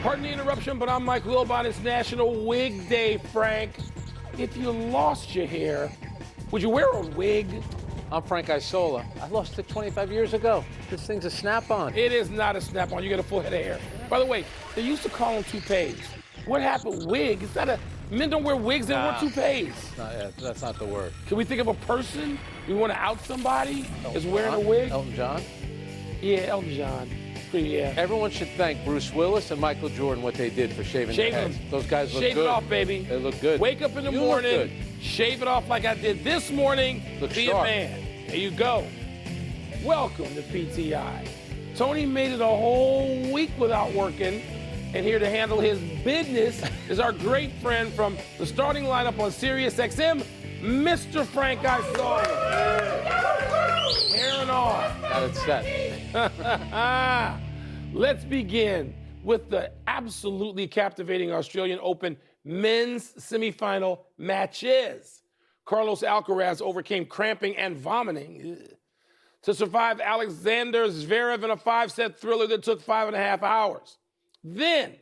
Pardon the interruption, but I'm Mike Wilbon. It's National Wig Day, Frank. If you lost your hair, would you wear a wig? I'm Frank Isola. I lost it 25 years ago. This thing's a snap-on. It is not a snap-on. You get a full head of hair. By the way, they used to call them toupees. What happened? Wig? It's not a. Men don't wear wigs. They wear toupees. That's not the word. Can we think of a person we want to out somebody is wearing a wig? Elton John? Yeah, Elton John. Yeah. Everyone should thank Bruce Willis and Michael Jordan what they did for shaving their heads. Those guys look good. Shave it off, baby. They look good. Wake up in the morning, shave it off like I did this morning. Look be sharp. a man. There you go. Welcome to PTI. Tony made it a whole week without working, and here to handle his business is our great friend from the starting lineup on Sirius XM, Mr. Frank Isola. Hair and all. Got it set. Let's begin with the absolutely captivating Australian Open men's semifinal matches. Carlos Alcaraz overcame cramping and vomiting to survive Alexander Zverev in a 5-set thriller that took 5.5 hours. Then,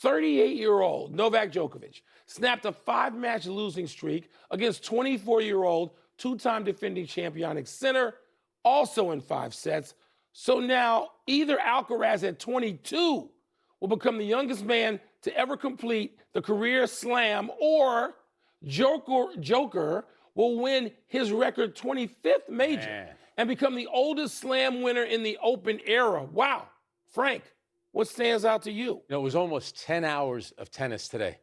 38-year-old Novak Djokovic snapped a 5-match losing streak against 24-year-old two-time defending champion Jannik Sinner, also in 5 sets. So now either Alcaraz at 22 will become the youngest man to ever complete the career slam, or Joker will win his record 25th major and become the oldest slam winner in the Open era. Wow. Frank, what stands out to you? You know, it was almost 10 hours of tennis today.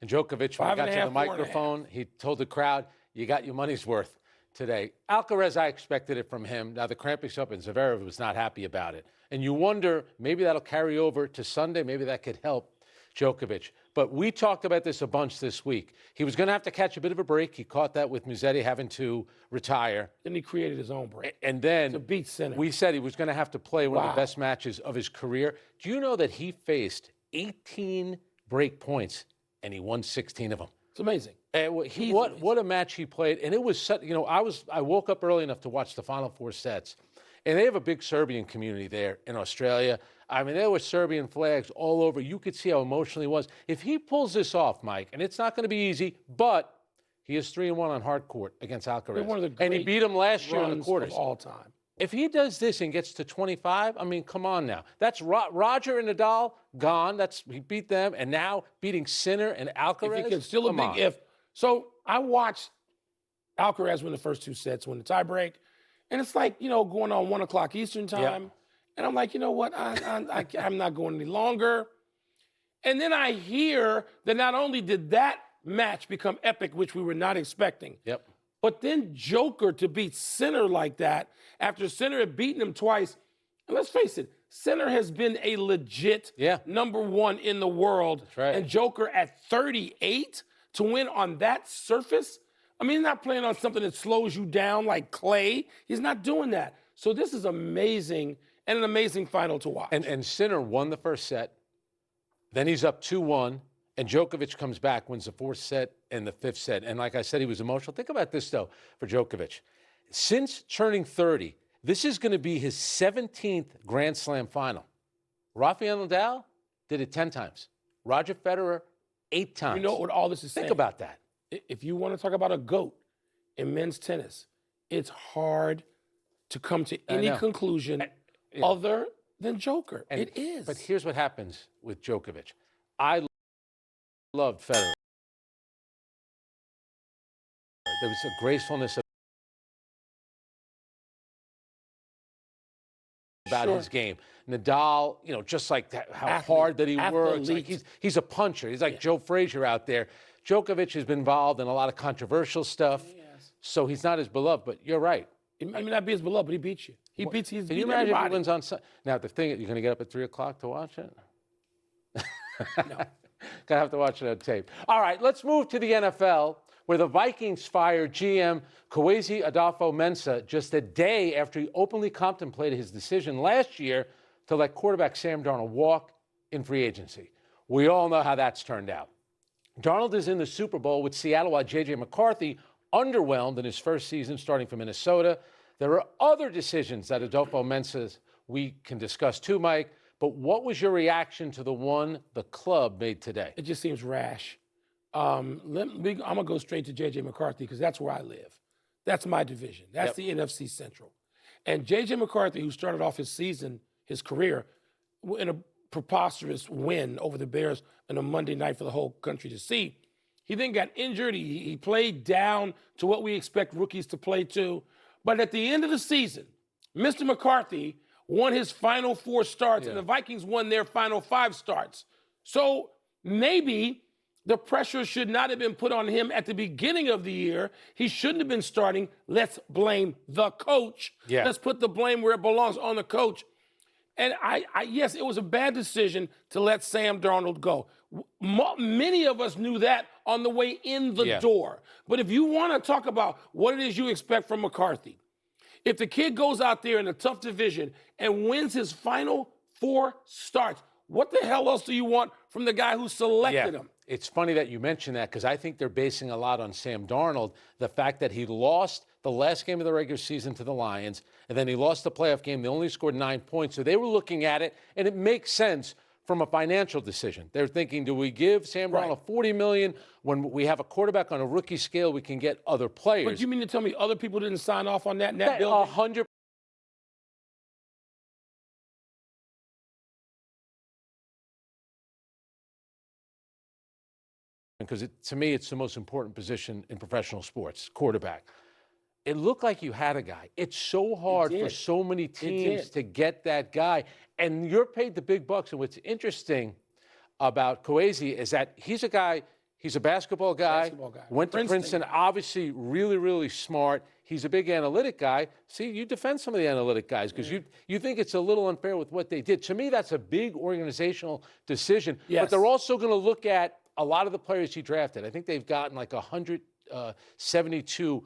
And Djokovic, when he got to the microphone, he told the crowd, you got your money's worth today. Alcaraz, I expected it from him. Now, the cramping up, and Zverev was not happy about it. And you wonder, maybe that'll carry over to Sunday. Maybe that could help Djokovic. But we talked about this a bunch this week. He was going to have to catch a bit of a break. He caught that with Musetti having to retire. Then he created his own break. And then to beat Sinner. We said he was going to have to play one of the best matches of his career. Do you know that he faced 18 break points and he won 16 of them? It's amazing. What a match he played. And it was such, you know, I woke up early enough to watch the final 4 sets. And they have a big Serbian community there in Australia. I mean, there were Serbian flags all over. You could see how emotional he was. If he pulls this off, Mike, and it's not going to be easy, but he is 3-1 on hard court against Alcaraz. One of the great and he beat him last year in the quarters. Of all time. If he does this and gets to 25, I mean, come on now. That's Roger and Nadal gone. He beat them, and now beating Sinner and Alcaraz. If he can, still a big if. So I watched Alcaraz win the first 2 sets, win the tiebreak, and it's like, you know, going on 1 o'clock Eastern time. Yeah. And I'm like, you know what? I'm not going any longer. And then I hear that not only did that match become epic, which we were not expecting, but then Joker to beat Sinner like that after Sinner had beaten him twice. And let's face it, Sinner has been a legit number 1 in the world. That's right. And Joker at 38 to win on that surface? I mean, he's not playing on something that slows you down like clay. He's not doing that. So this is amazing and an amazing final to watch. And Sinner won the first set. Then he's up 2-1. And Djokovic comes back, wins the 4th set and the 5th set. And like I said, he was emotional. Think about this, though, for Djokovic. Since turning 30, this is going to be his 17th Grand Slam final. Rafael Nadal did it 10 times. Roger Federer, 8 times. You know what all this is saying? Think about that. If you want to talk about a GOAT in men's tennis, it's hard to come to any conclusion other than Joker. It is. But here's what happens with Djokovic. I loved Federer. There was a gracefulness about his game. Nadal, you know, just like how hard that he works. Like he's a puncher. He's like Joe Frazier out there. Djokovic has been involved in a lot of controversial stuff, so he's not as beloved. But you're right. He may not be as beloved, but he beats you. He's Can beat you imagine everybody. if he wins on Sunday? Now, the thing, you're going to get up at 3 o'clock to watch it? No. Gonna have to watch it on tape. All right, let's move to the NFL, where the Vikings fired GM Kwesi Adolfo-Mensah just a day after he openly contemplated his decision last year to let quarterback Sam Darnold walk in free agency. We all know how that's turned out. Darnold is in the Super Bowl with Seattle while J.J. McCarthy underwhelmed in his first season starting for Minnesota. There are other decisions that Adolfo-Mensah we can discuss too, Mike, But what was your reaction to the one the club made today? It just seems rash. I'm gonna go straight to JJ McCarthy because that's where I live. That's my division. That's the NFC Central. And JJ McCarthy, who started off his season, his career, in a preposterous win over the Bears on a Monday night for the whole country to see, he then got injured. He played down to what we expect rookies to play to. But at the end of the season, Mr. McCarthy won his final 4 starts, and the Vikings won their final 5 starts. So maybe the pressure should not have been put on him at the beginning of the year. He shouldn't have been starting. Let's blame the coach. Yeah. Let's put the blame where it belongs, on the coach. And yes, it was a bad decision to let Sam Darnold go. Many of us knew that on the way in the door. But if you want to talk about what it is you expect from McCarthy, if the kid goes out there in a tough division and wins his final 4 starts, what the hell else do you want from the guy who selected him? It's funny that you mention that because I think they're basing a lot on Sam Darnold, the fact that he lost the last game of the regular season to the Lions, and then he lost the playoff game. They only scored 9 points. So they were looking at it, and it makes sense from a financial decision. They're thinking, do we give Sam Darnold $40 million when we have a quarterback on a rookie scale? We can get other players. But you mean to tell me other people didn't sign off on that in that building? 100%. Because to me, it's the most important position in professional sports, quarterback. It looked like you had a guy. It's so hard for so many teams to get that guy. And you're paid the big bucks. And what's interesting about Kwesi is that he's a guy, he's a basketball guy. Went to Princeton, obviously really, really smart. He's a big analytic guy. See, you defend some of the analytic guys because you think it's a little unfair with what they did. To me, that's a big organizational decision. But they're also going to look at a lot of the players he drafted. I think they've gotten like 172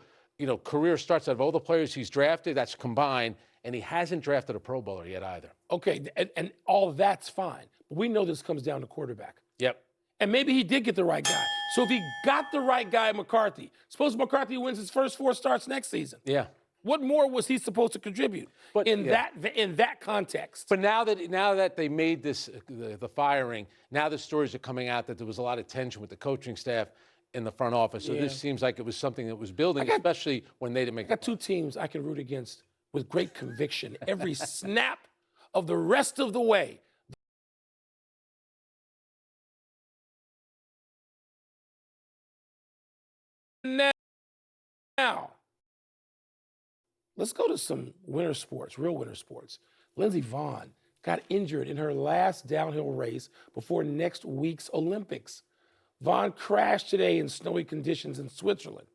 career starts out of all the players he's drafted. That's combined, and he hasn't drafted a Pro Bowler yet either. Okay, and all of that's fine. But we know this comes down to quarterback. Yep. And maybe he did get the right guy. So if he got the right guy, McCarthy, suppose McCarthy wins his first 4 starts next season. Yeah. What more was he supposed to contribute in that context? But now that they made this the firing, now the stories are coming out that there was a lot of tension with the coaching staff in the front office. So this seems like it was something that was building, especially when they didn't make. I got 2 teams I can root against with great conviction every snap of the rest of the way. Now, let's go to some winter sports, real winter sports. Lindsey Vonn got injured in her last downhill race before next week's Olympics. Vonn crashed today in snowy conditions in Switzerland.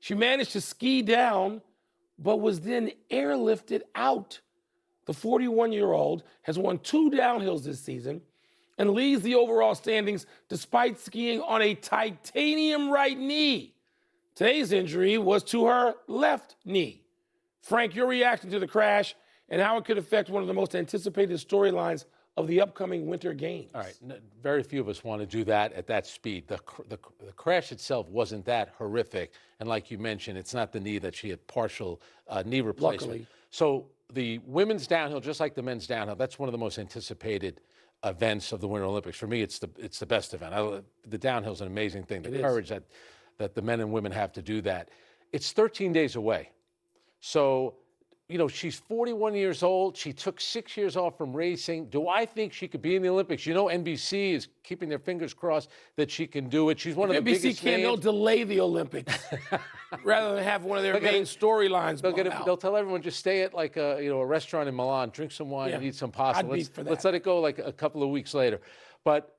She managed to ski down, but was then airlifted out. The 41-year-old has won 2 downhills this season and leads the overall standings despite skiing on a titanium right knee. Today's injury was to her left knee. Frank, your reaction to the crash and how it could affect one of the most anticipated storylines of the upcoming Winter Games. All right, very few of us want to do that at that speed. The crash itself wasn't that horrific, and like you mentioned, it's not the knee that she had partial knee replacement. Luckily. So the women's downhill, just like the men's downhill, that's one of the most anticipated events of the Winter Olympics. For me, it's the best event. The downhill is an amazing thing. The courage that the men and women have to do that. It's 13 days away. So, she's 41 years old. She took 6 years off from racing. Do I think she could be in the Olympics? NBC is keeping their fingers crossed that she can do it. She's one of the biggest names. NBC can't. They'll delay the Olympics rather than have one of their main storylines. They'll tell everyone just stay at like a restaurant in Milan, drink some wine, and eat some pasta. Let's let it go like a couple of weeks later. But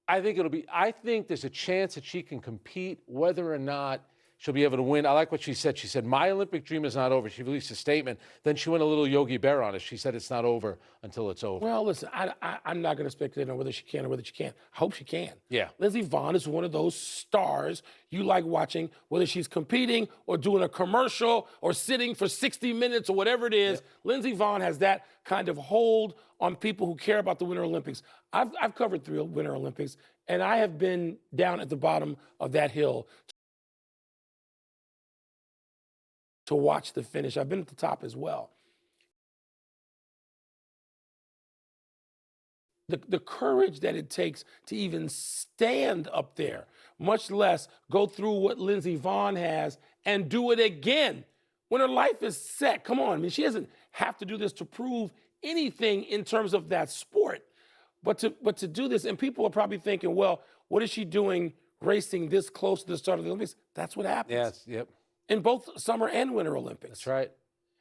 I think there's a chance that she can compete, whether or not she'll be able to win. I like what she said. She said, my Olympic dream is not over. She released a statement. Then she went a little Yogi Berra on it. She said it's not over until it's over. Well, listen, I'm not going to speculate on whether she can or whether she can't. I hope she can. Yeah. Lindsey Vonn is one of those stars you like watching, whether she's competing or doing a commercial or sitting for 60 minutes or whatever it is. Yep. Lindsey Vonn has that kind of hold on people who care about the Winter Olympics. I've covered 3 Winter Olympics, and I have been down at the bottom of that hill to watch the finish. I've been at the top as well. the courage that it takes to even stand up there, much less go through what Lindsey Vonn has and do it again when her life is set. Come on, I mean, she doesn't have to do this to prove anything in terms of that sport. But to do this, and people are probably thinking, well, what is she doing racing this close to the start of the Olympics? That's what happens. Yes, yep. In both Summer and Winter Olympics. That's right.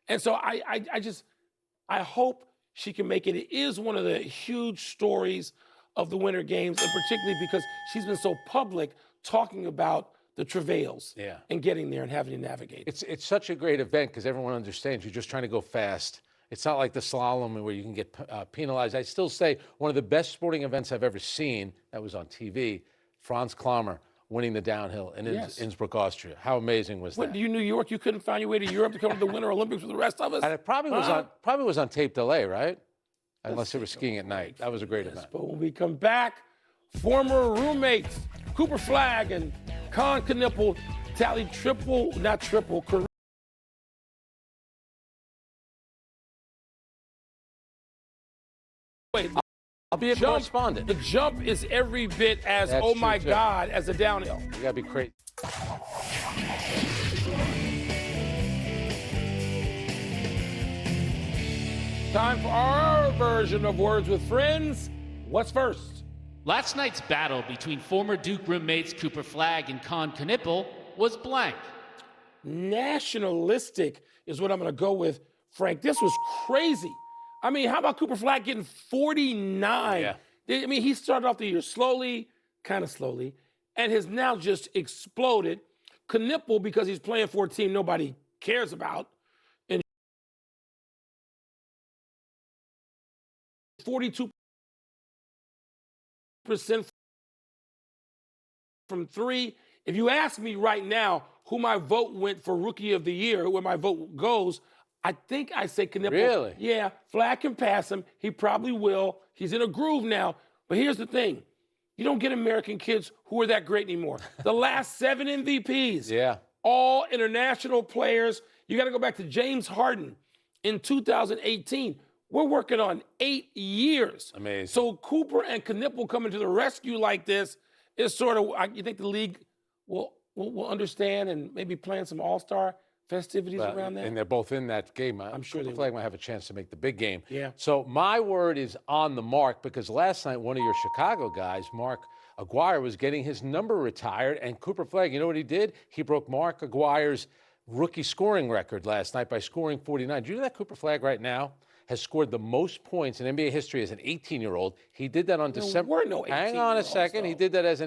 And so I hope she can make it. It is one of the huge stories of the Winter Games, and particularly because she's been so public talking about the travails and getting there and having to navigate. It's such a great event because everyone understands you're just trying to go fast. It's not like the slalom where you can get penalized. I still say one of the best sporting events I've ever seen that was on TV, Franz Klammer winning the downhill in Innsbruck, Austria. How amazing was that? What, you New York, you couldn't find your way to Europe to come to the Winter Olympics with the rest of us? And it probably was on tape delay, right? Unless they were skiing at night. That was a great event. But when we come back, former roommates Cooper Flagg and Con Knueppel tallied career. Wait, I'll be a correspondent. The jump is every bit as, That's oh my true, too. God, as the downhill. You gotta be crazy. Time for our version of Words with Friends. What's first? Last night's battle between former Duke roommates Cooper Flagg and Con Knueppel was blank. Nationalistic is what I'm going to go with, Frank. This was crazy. I mean, how about Cooper Flagg getting 49? Yeah. I mean, he started off the year slowly, kind of slowly, and has now just exploded. Knueppel, because he's playing for a team nobody cares about, and 42% from three. If you ask me right now who my vote went for Rookie of the Year, where my vote goes, I think I say Knueppel. Really? Yeah, Flagg can pass him. He probably will. He's in a groove now. But here's the thing. You don't get American kids who are that great anymore. The last 7 MVPs, all international players. You got to go back to James Harden in 2018. We're working on 8 years. Amazing. So Cooper and Knueppel coming to the rescue like this is sort of, you think the league will understand and maybe plan some all-star festivities around that? And they're both in that game. I'm sure Cooper they Flagg might have a chance to make the big game. Yeah. So my word is on the mark because last night one of your Chicago guys, Mark Aguirre, was getting his number retired, and Cooper Flagg, you know what he did? He broke Mark Aguirre's rookie scoring record last night by scoring 49. Do you know that Cooper Flagg right now has scored the most points in NBA history as an 18-year-old? He did that on December. Hang on a second. He did that as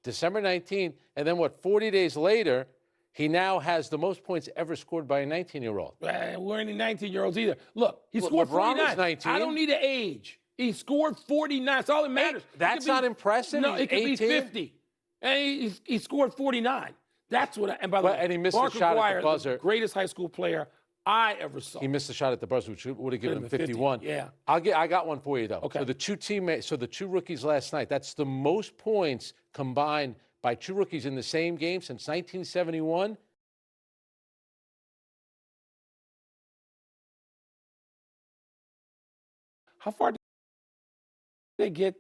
December 19th, and then 40 days later, he now has the most points ever scored by a 19-year-old. We're any 19-year-olds either. Look, he scored LeBron 49. was 19. I don't need an age. He scored 49. That's all that matters. That's not impressive. No, He's it could 18. be 50. And he scored 49. That's what. And by the way, and he missed Mark the shot Aguirre, at the buzzer. the greatest high school player I ever saw. He missed the shot at the buzzer, which would have given him 51. Yeah. I got one for you though. Okay. So the two rookies last night. That's the most points combined by two rookies in the same game since 1971. How far did they get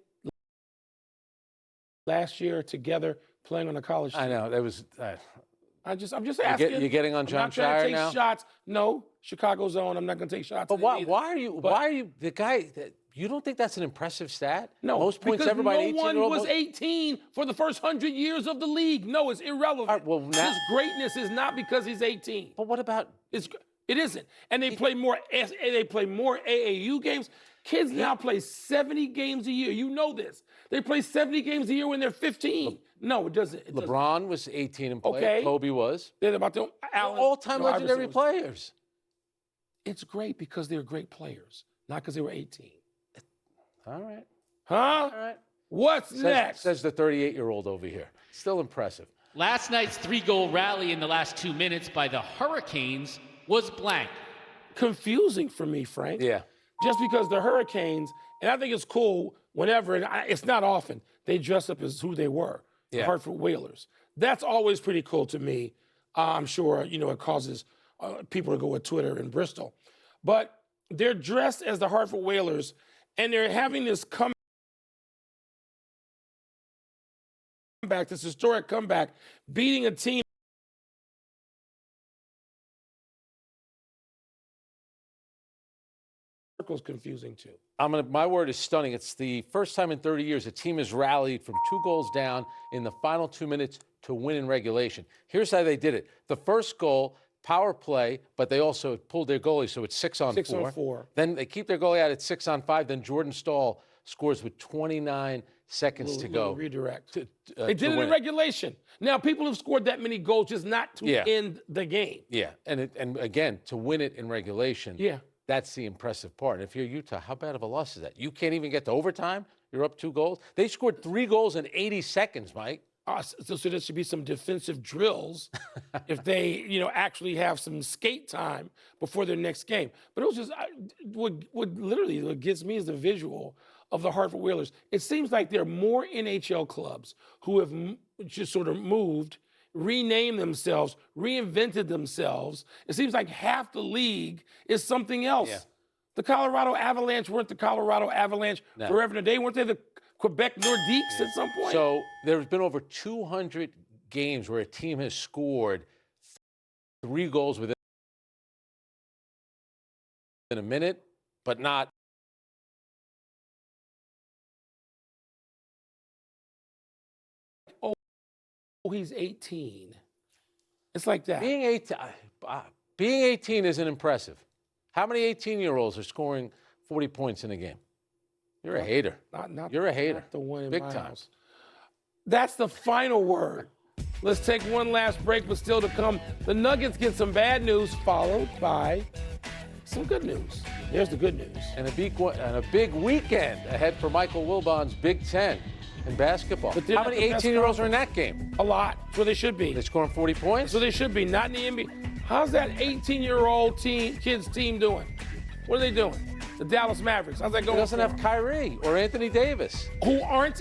last year together playing on a college team? I know that was. I'm just asking. You're getting on John Shire now. I'm not trying to take shots. No, Chicago's own. I'm not going to take shots. But why are you the guy? You don't think that's an impressive stat? No, most points ever by an 18-year-old. No one was 18 for the first 100 years of the league. No, it's irrelevant. Right, well, now, his greatness is not because he's 18. But what about? It isn't. And they play more. They play more AAU games. Kids now play 70 games a year. You know this. They play 70 games a year when they're 15. No, it doesn't. LeBron was 18 and played. Okay. Kobe was. They're about to all-time legendary players. It's great because they're great players, not because they were 18. All right. Huh? All right. What's next? Says the 38-year-old over here. Still impressive. Last night's 3-goal rally in the last 2 minutes by the Hurricanes was blank. Confusing for me, Frank. Yeah. Just because the Hurricanes, and I think it's cool whenever, and it's not often, they dress up as who they were, the Hartford Whalers. That's always pretty cool to me. I'm sure, it causes people to go with Twitter in Bristol. But they're dressed as the Hartford Whalers, and they're having this comeback, this historic comeback, beating a team. Circle's confusing too. My word is stunning. It's the first time in 30 years a team has rallied from 2 goals down in the final 2 minutes to win in regulation. Here's how they did it. The first goal, power play, but they also pulled their goalie, so it's 6 on 4. 6 on 4. Then they keep their goalie out at 6 on 5. Then Jordan Stahl scores with 29 seconds to go. Redirect. They did it in regulation. Now, people have scored that many goals just not to end the game. Yeah, and again, to win it in regulation. Yeah. That's the impressive part. And if you're Utah, how bad of a loss is that? You can't even get to overtime? You're up 2 goals? They scored 3 goals in 80 seconds, Mike. So there should be some defensive drills if they, actually have some skate time before their next game. But it was just what gets me is the visual of the Hartford Whalers. It seems like there are more NHL clubs who have just sort of moved, renamed themselves, reinvented themselves. It seems like half the league is something else. Yeah. The Colorado Avalanche weren't the Colorado Avalanche forever and a day. Weren't they the Quebec Nordiques at some point? So there's been over 200 games where a team has scored 3 goals within a minute, but not. Oh, he's 18. It's like that. Being 18 isn't impressive. How many 18-year-olds are scoring 40 points in a game? You're a hater. You're a hater. Not the one in Big my time. house. That's the final word. Let's take one last break, but still to come, the Nuggets get some bad news followed by some good news. There's the good news. And a big weekend ahead for Michael Wilbon's Big Ten in basketball. How many 18-year-olds are in that game? A lot. That's where they should be. They're scoring 40 points? So they should be, not in the NBA. How's that 18-year-old kids team doing? What are they doing? The Dallas Mavericks. How's that going? It doesn't have Kyrie or Anthony Davis. Who aren't.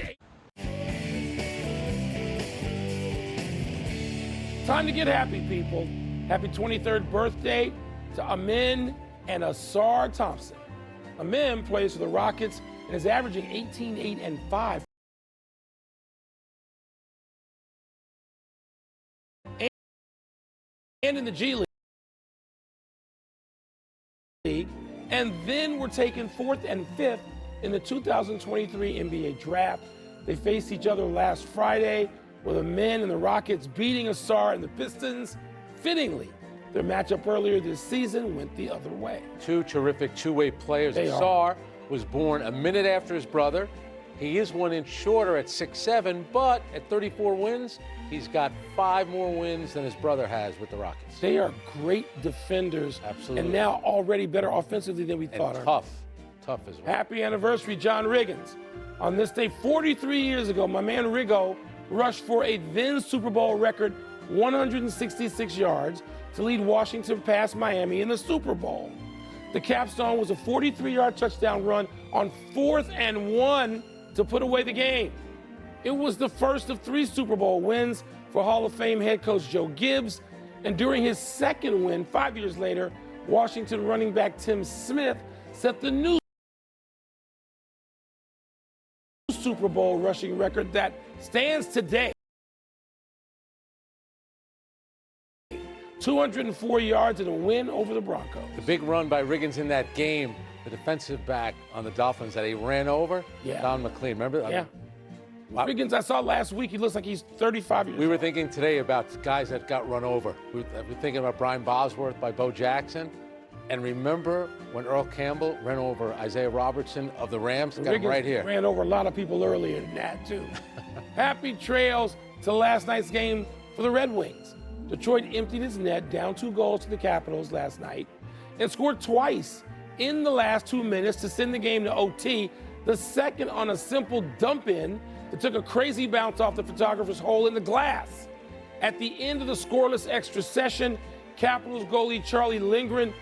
Time to get happy, people. Happy 23rd birthday to Amin and Asar Thompson. Amin plays for the Rockets and is averaging 18, 8, and 5. And in the G League. And then we're taking 4th and 5th in the 2023 NBA Draft. They faced each other last Friday with the men and the Rockets beating Asar and the Pistons. Fittingly, their matchup earlier this season went the other way. 2 terrific two-way players. Asar was born a minute after his brother. He is 1 inch shorter at 6'7", but at 34 wins, he's got 5 more wins than his brother has with the Rockets. They are great defenders. Absolutely. And now already better offensively than we thought. And tough as well. Happy anniversary, John Riggins. On this day, 43 years ago, my man Riggo rushed for a then Super Bowl record 166 yards to lead Washington past Miami in the Super Bowl. The capstone was a 43-yard touchdown run on 4th and 1 to put away the game. It was the first of 3 Super Bowl wins for Hall of Fame head coach Joe Gibbs. And during his second win, 5 years later, Washington running back Tim Smith set the new Super Bowl rushing record that stands today. 204 yards in a win over the Broncos. The big run by Riggins in that game, the defensive back on the Dolphins that he ran over, Don McLean. Remember? Yeah. Riggins, I saw last week, he looks like he's 35 years old. We were thinking today about guys that got run over. We were thinking about Brian Bosworth by Bo Jackson. And remember when Earl Campbell ran over Isaiah Robertson of the Rams? Got him right here. Ran over a lot of people earlier than that, too. Happy trails to last night's game for the Red Wings. Detroit emptied its net, down 2 goals to the Capitals last night, and scored twice in the last 2 minutes to send the game to OT, the second on a simple dump-in that took a crazy bounce off the photographer's hole in the glass. At the end of the scoreless extra session, Capitals goalie Charlie Lindgren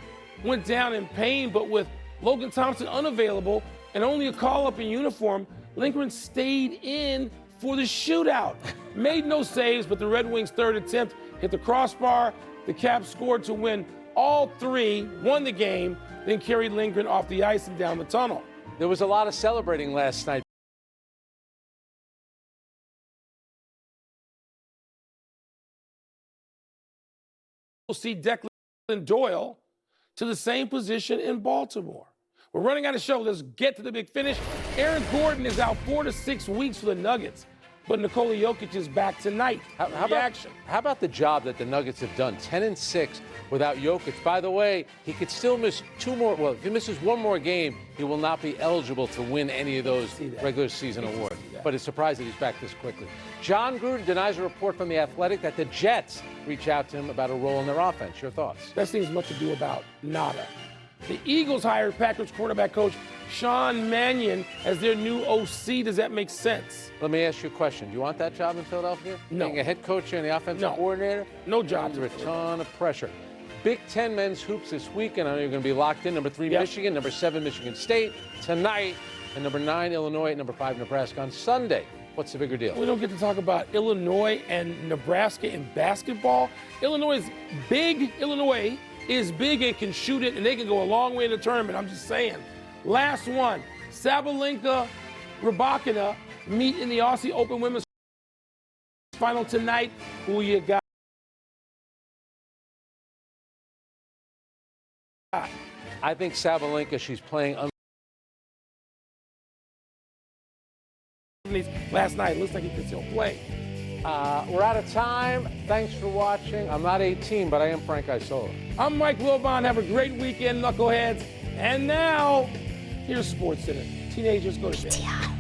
went down in pain, but with Logan Thompson unavailable and only a call-up in uniform, Lindgren stayed in for the shootout. Made no saves, but the Red Wings' third attempt hit the crossbar. The Caps scored to win all 3, won the game, then carried Lindgren off the ice and down the tunnel. There was a lot of celebrating last night. We'll see Declan Doyle to the same position in Baltimore. We're running out of show. Let's get to the big finish. Aaron Gordon is out 4 to 6 weeks for the Nuggets, but Nikola Jokic is back tonight. How about the job that the Nuggets have done? 10-6 without Jokic. By the way, he could still miss 2 more. Well, if he misses 1 more game, he will not be eligible to win any of those regular season awards. But it's surprising he's back this quickly. John Gruden denies a report from The Athletic that the Jets reach out to him about a role in their offense. Your thoughts? That seems much ado about nada. The Eagles hired Packers quarterback coach Sean Mannion as their new OC. Does that make sense? Let me ask you a question. Do you want that job in Philadelphia? No. Being a head coach and the offensive coordinator? No job. Under a ton of pressure. Big Ten men's hoops this weekend. I know you're going to be locked in. Number 3, Michigan. Number 7, Michigan State tonight. And number 9, Illinois. And number 5, Nebraska on Sunday. What's the bigger deal? We don't get to talk about Illinois and Nebraska in basketball. Illinois is big. Illinois is big and can shoot it, and they can go a long way in the tournament. I'm just saying. Last one. Sabalenka, Rybakina meet in the Aussie Open Women's Final tonight. Who you got? I think Sabalenka, she's playing last night. Looks like he can still play. We're out of time. Thanks for watching. I'm not 18, but I am Frank Isola. I'm Mike Wilbon. Have a great weekend, knuckleheads. And now, here's SportsCenter. Teenagers, go to bed.